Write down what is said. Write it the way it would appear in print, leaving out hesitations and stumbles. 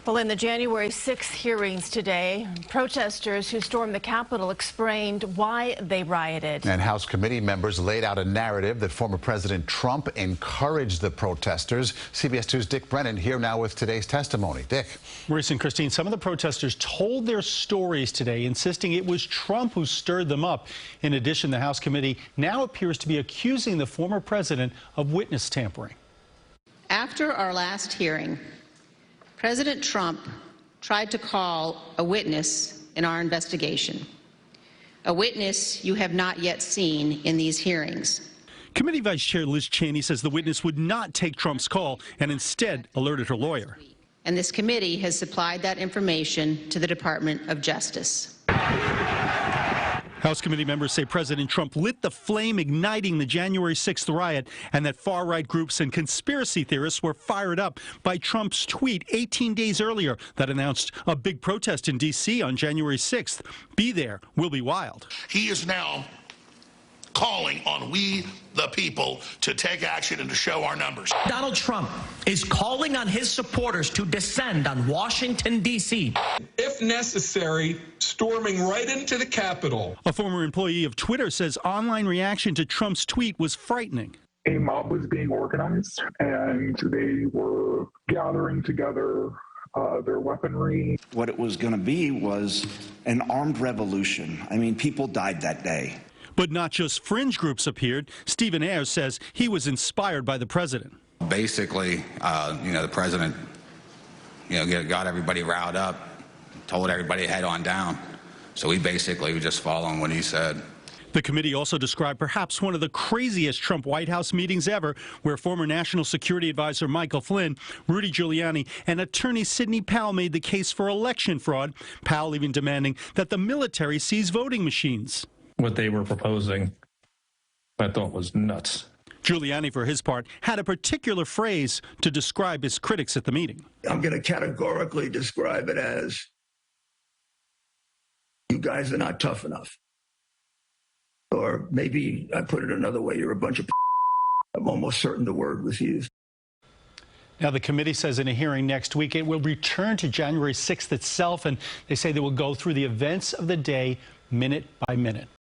Well, in the January 6th hearings today, protesters who stormed the Capitol explained why they rioted. And House committee members laid out a narrative that former President Trump encouraged the protesters. CBS 2's Dick Brennan here now with today's testimony. Dick. Maurice and Christine, some of the protesters told their stories today, insisting it was Trump who stirred them up. In addition, the House committee now appears to be accusing the former president of witness tampering. After our last hearing, President Trump tried to call a witness in our investigation, a witness you have not yet seen in these hearings. Committee Vice Chair Liz Cheney says the witness would not take Trump's call and instead alerted her lawyer. And this committee has supplied that information to the Department of Justice. House committee members say President Trump lit the flame igniting the January 6th riot and that far-right groups and conspiracy theorists were fired up by Trump's tweet 18 days earlier that announced a big protest in D.C. on January 6th. Be there, we'll be wild. He is now calling on we, the people, to take action and to show our numbers. Donald Trump is calling on his supporters to descend on Washington, D.C. If necessary, storming right into the Capitol. A former employee of Twitter says online reaction to Trump's tweet was frightening. A mob was being organized, and they were gathering together their weaponry. What it was going to be was an armed revolution. I mean, people died that day. But not just fringe groups appeared. Stephen Ayers says he was inspired by the president. Basically, the president, got everybody riled up, told everybody to head on down. So we basically were just following what he said. The committee also described perhaps one of the craziest Trump White House meetings ever, where former National Security Advisor Michael Flynn, Rudy Giuliani, and attorney Sidney Powell made the case for election fraud, Powell even demanding that the military seize voting machines. What they were proposing, I thought was nuts. Giuliani, for his part, had a particular phrase to describe his critics at the meeting. I'm going to categorically describe it as, you guys are not tough enough. Or maybe I put it another way, you're a bunch of I'm almost certain the word was used. Now, the committee says in a hearing next week it will return to January 6th itself, and they say they will go through the events of the day minute by minute.